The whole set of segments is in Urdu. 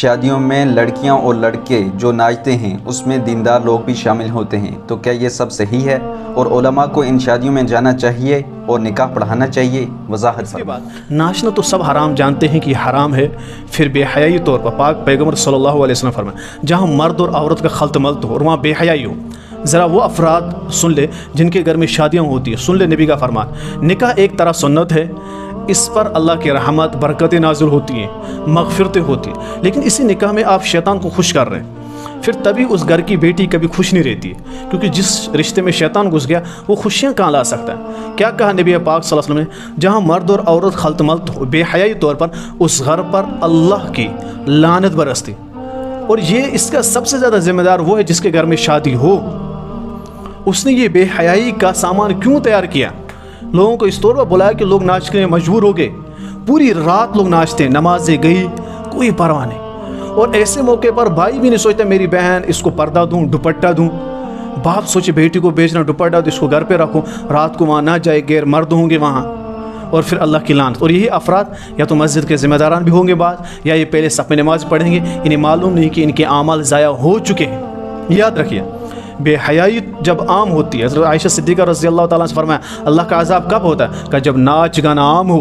شادیوں میں لڑکیاں اور لڑکے جو ناچتے ہیں اس میں دیندار لوگ بھی شامل ہوتے ہیں، تو کیا یہ سب صحیح ہے؟ اور علماء کو ان شادیوں میں جانا چاہیے اور نکاح پڑھانا چاہیے؟ وضاحت فرمائیں۔ ناچنا تو سب حرام جانتے ہیں کہ یہ حرام ہے، پھر بے حیائی طور پر پاک پیغمبر صلی اللہ علیہ وسلم فرمائے جہاں مرد اور عورت کا خلط ملط ہو اور وہاں بے حیائی ہو، ذرا وہ افراد سن لے جن کے گھر میں شادیاں ہوتی ہیں، سن لے نبی کا فرمان۔ نکاح ایک طرح سنت ہے، اس پر اللہ کی رحمت برکتیں نازل ہوتی ہیں، مغفرتیں ہوتی ہیں، لیکن اسی نکاح میں آپ شیطان کو خوش کر رہے ہیں، پھر تبھی اس گھر کی بیٹی کبھی خوش نہیں رہتی ہے، کیونکہ جس رشتے میں شیطان گھس گیا وہ خوشیاں کہاں لا سکتا ہے؟ کیا کہا نبی پاک صلی اللہ علیہ وسلم نے؟ جہاں مرد اور عورت خلط ملط ہو بے حیائی طور پر، اس گھر پر اللہ کی لعنت برستی، اور یہ اس کا سب سے زیادہ ذمہ دار وہ ہے جس کے گھر میں شادی ہو۔ اس نے یہ بے حیائی کا سامان کیوں تیار کیا؟ لوگوں کو اس طور پر بلایا کہ لوگ ناچنے میں مجبور ہو گئے، پوری رات لوگ ناچتے ہیں، نمازیں گئی، کوئی پرواہ نہیں، اور ایسے موقع پر بھائی بھی نہیں سوچتا میری بہن اس کو پردہ دوں، دوپٹہ دوں، باپ سوچے بیٹی کو بیچنا دوپٹہ دو، اس کو گھر پہ رکھوں، رات کو وہاں نہ جائے، غیر مرد ہوں گے وہاں، اور پھر اللہ کی لعنت۔ اور یہی افراد یا تو مسجد کے ذمہ داران بھی ہوں گے بعد، یا یہ پہلے صف میں نماز پڑھیں گے، انہیں معلوم نہیں کہ ان کے اعمال ضائع ہو چکے ہیں۔ یاد رکھیے، بے حیائی جب عام ہوتی ہے، حضرت عائشہ صدیقہ رضی اللہ تعالیٰ سے فرمایا اللہ کا عذاب کب ہوتا ہے؟ کہ جب ناچ گانا عام ہو،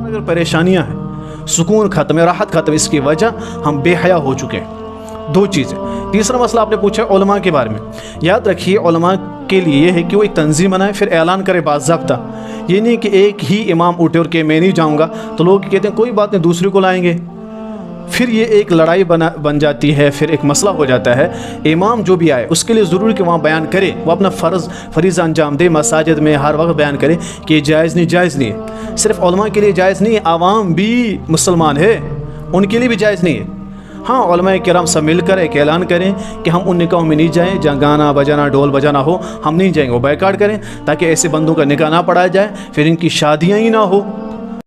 اگر پریشانیاں ہیں، سکون ختم ہے، راحت ختم، اس کی وجہ ہم بے حیا ہو چکے ہیں۔ دو چیزیں۔ تیسرا مسئلہ آپ نے پوچھا علماء کے بارے میں۔ یاد رکھیے علماء کے لیے یہ ہے کہ وہ ایک تنظیم بنائے، پھر اعلان کرے باضابطہ، یہ نہیں کہ ایک ہی امام اٹھے اور کہ میں نہیں جاؤں گا تو لوگ کہتے ہیں کوئی بات نہیں دوسرے کو لائیں گے، پھر یہ ایک لڑائی بن جاتی ہے، پھر ایک مسئلہ ہو جاتا ہے۔ امام جو بھی آئے اس کے لیے ضروری کہ وہاں بیان کرے، وہ اپنا فریضہ انجام دے، مساجد میں ہر وقت بیان کرے کہ یہ جائز نہیں ہے۔ صرف علماء کے لیے جائز نہیں ہے، عوام بھی مسلمان ہے، ان کے لیے بھی جائز نہیں ہے۔ ہاں علماء کرام سب مل کر ایک اعلان کریں کہ ہم ان نکاحوں میں نہیں جائیں جہاں گانا بجانا ڈھول بجانا ہو، ہم نہیں جائیں گے، وہ بائیکاٹ کریں تاکہ ایسے بندوں کا نکاح نہ پڑھایا جائے، پھر ان کی شادیاں ہی نہ ہو۔